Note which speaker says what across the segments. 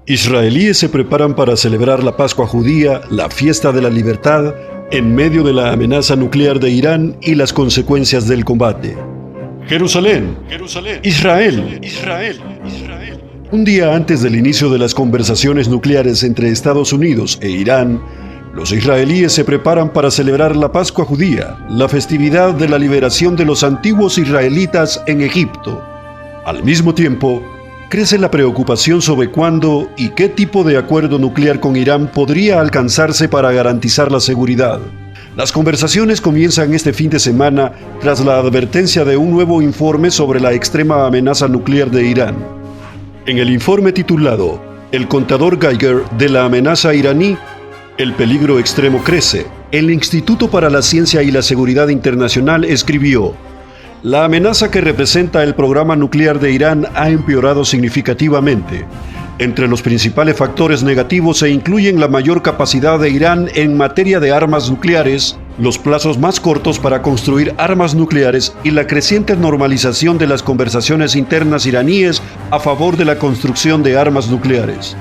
Speaker 1: Israelíes se preparan para celebrar la Pascua judía, la fiesta de la libertad, en medio de la amenaza nuclear de Irán y las consecuencias del combate. Jerusalén, Israel. Un día antes del inicio de las conversaciones nucleares entre Estados Unidos e Irán, los israelíes se preparan para celebrar la Pascua judía, la festividad de la liberación de los antiguos israelitas en Egipto. Al mismo tiempo, crece la preocupación sobre cuándo y qué tipo de acuerdo nuclear con Irán podría alcanzarse para garantizar la seguridad. Las conversaciones comienzan este fin de semana tras la advertencia de un nuevo informe sobre la extrema amenaza nuclear de Irán. En el informe titulado "El contador Geiger de la amenaza iraní, el peligro extremo crece", el Instituto para la Ciencia y la Seguridad Internacional escribió: "La amenaza que representa el programa nuclear de Irán ha empeorado significativamente. Entre los principales factores negativos se incluyen la mayor capacidad de Irán en materia de armas nucleares, los plazos más cortos para construir armas nucleares y la creciente normalización de las conversaciones internas iraníes a favor de la construcción de armas nucleares".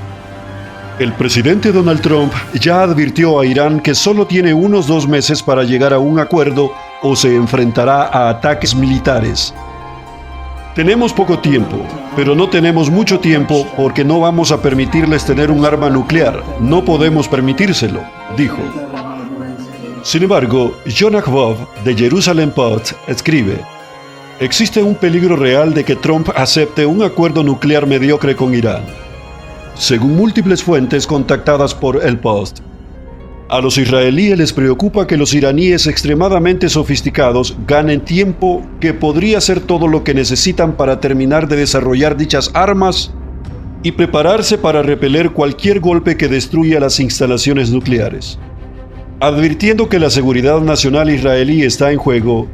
Speaker 1: El presidente Donald Trump ya advirtió a Irán que solo tiene unos 2 meses para llegar a un acuerdo o se enfrentará a ataques militares. "Tenemos poco tiempo, pero no tenemos mucho tiempo porque no vamos a permitirles tener un arma nuclear. No podemos permitírselo", dijo. Sin embargo, John Akvov, de Jerusalem Post, escribe: "Existe un peligro real de que Trump acepte un acuerdo nuclear mediocre con Irán". Según múltiples fuentes contactadas por el Post, a los israelíes les preocupa que los iraníes extremadamente sofisticados ganen tiempo que podría ser todo lo que necesitan para terminar de desarrollar dichas armas y prepararse para repeler cualquier golpe que destruya las instalaciones nucleares. Advirtiendo que la seguridad nacional israelí está en juego,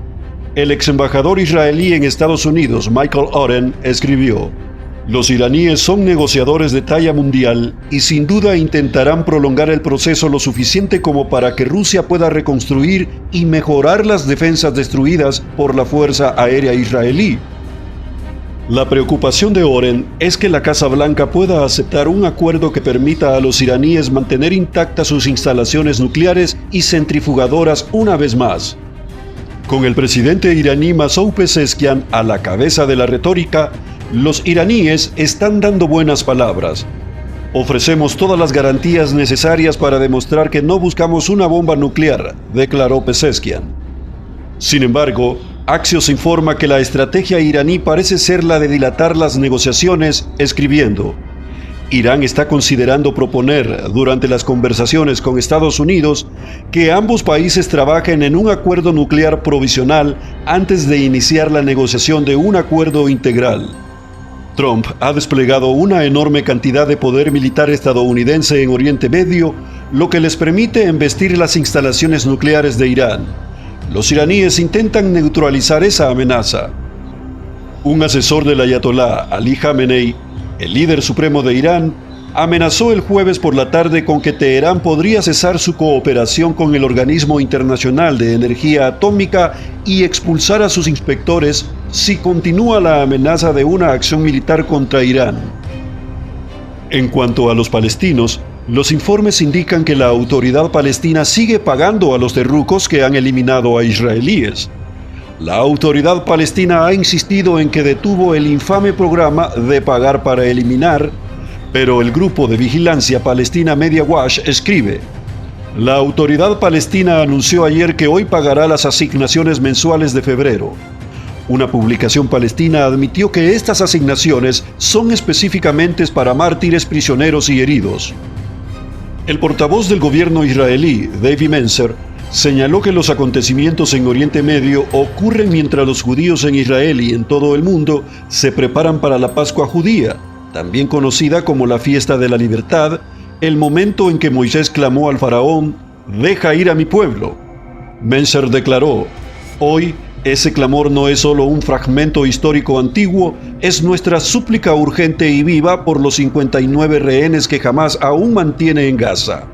Speaker 1: el ex embajador israelí en Estados Unidos, Michael Oren, escribió: "Los iraníes son negociadores de talla mundial y sin duda intentarán prolongar el proceso lo suficiente como para que Rusia pueda reconstruir y mejorar las defensas destruidas por la Fuerza Aérea Israelí". La preocupación de Oren es que la Casa Blanca pueda aceptar un acuerdo que permita a los iraníes mantener intactas sus instalaciones nucleares y centrifugadoras una vez más. Con el presidente iraní Masoud Pezeshkian a la cabeza de la retórica, los iraníes están dando buenas palabras. "Ofrecemos todas las garantías necesarias para demostrar que no buscamos una bomba nuclear", declaró Pezeshkian. Sin embargo, Axios informa que la estrategia iraní parece ser la de dilatar las negociaciones, escribiendo: "Irán está considerando proponer, durante las conversaciones con Estados Unidos, que ambos países trabajen en un acuerdo nuclear provisional antes de iniciar la negociación de un acuerdo integral". Trump ha desplegado una enorme cantidad de poder militar estadounidense en Oriente Medio, lo que les permite embestir las instalaciones nucleares de Irán. Los iraníes intentan neutralizar esa amenaza. Un asesor del ayatolá Ali Khamenei, el líder supremo de Irán, amenazó el jueves por la tarde con que Teherán podría cesar su cooperación con el Organismo Internacional de Energía Atómica y expulsar a sus inspectores si continúa la amenaza de una acción militar contra Irán. En cuanto a los palestinos, los informes indican que la autoridad palestina sigue pagando a los terrucos que han eliminado a israelíes. La autoridad palestina ha insistido en que detuvo el infame programa de pagar para eliminar, pero el grupo de vigilancia palestina Media Watch escribe: "La autoridad palestina anunció ayer que hoy pagará las asignaciones mensuales de febrero". Una publicación palestina admitió que estas asignaciones son específicamente para mártires, prisioneros y heridos. El portavoz del gobierno israelí, David Mencer, señaló que los acontecimientos en Oriente Medio ocurren mientras los judíos en Israel y en todo el mundo se preparan para la Pascua judía, también conocida como la Fiesta de la Libertad, el momento en que Moisés clamó al faraón: "Deja ir a mi pueblo". Mencer declaró: "Hoy, ese clamor no es solo un fragmento histórico antiguo, es nuestra súplica urgente y viva por los 59 rehenes que Hamás aún mantiene en Gaza".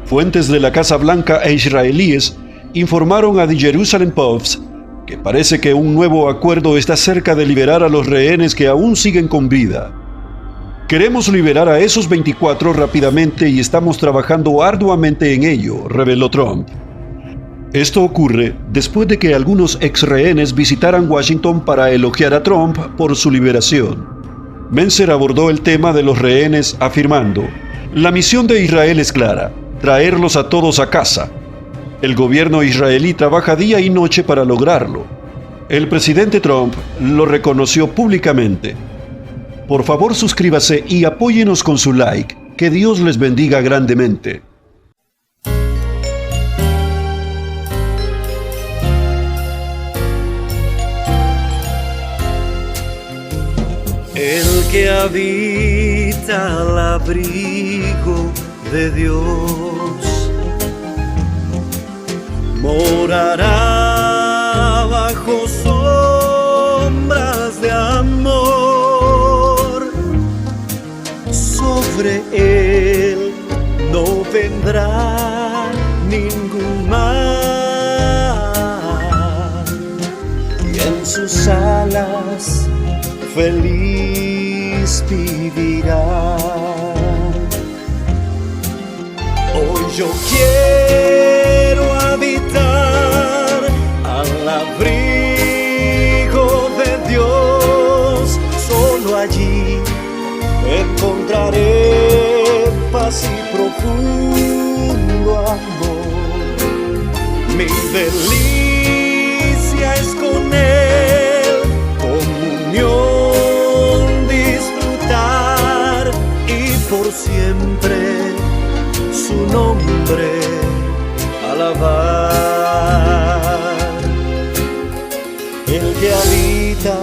Speaker 1: Fuentes de la Casa Blanca e israelíes informaron a The Jerusalem Post que parece que un nuevo acuerdo está cerca de liberar a los rehenes que aún siguen con vida. Queremos liberar a esos 24 rápidamente y estamos trabajando arduamente en ello, reveló Trump. Esto ocurre después de que algunos exrehenes visitaran Washington para elogiar a Trump por su liberación. Mencer abordó el tema de los rehenes afirmando: la misión de Israel es clara, traerlos a todos a casa. El gobierno israelí trabaja día y noche para lograrlo. El presidente Trump lo reconoció públicamente. Por favor, suscríbase y apóyenos con su like. Que Dios les bendiga grandemente.
Speaker 2: El que habita al abrigo de Dios morará bajo sombras de amor. Sobre él no vendrá ningún mal, y en sus alas feliz vivirá. Hoy yo quiero habitar al abrigo de Dios. Solo allí encontraré paz y profundo amor. Mi delicia es con él, comunión disfrutar y por siempre su nombre alabar. El que habita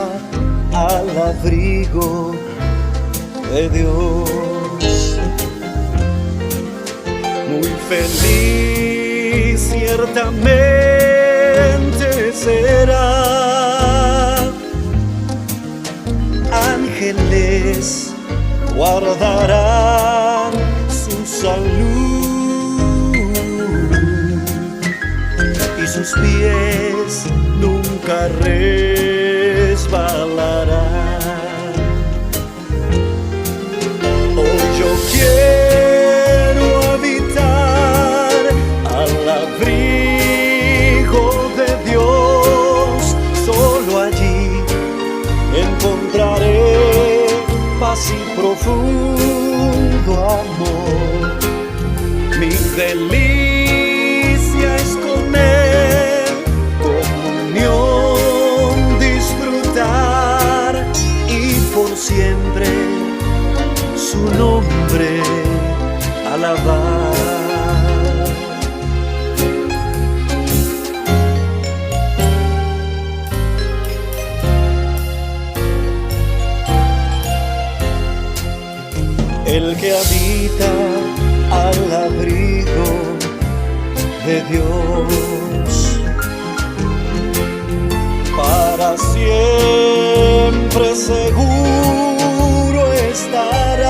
Speaker 2: al abrigo de Dios, muy feliz ciertamente será. Ángeles guardarán su salud y sus pies nunca resbalarán. Hoy yo quiero habitar al abrigo de Dios. Solo allí encontraré paz y profundo amor. Mi delicia es con él, comunión disfrutar y por siempre su nombre alabar. El que habita al abrigo de Dios para siempre seguro estará.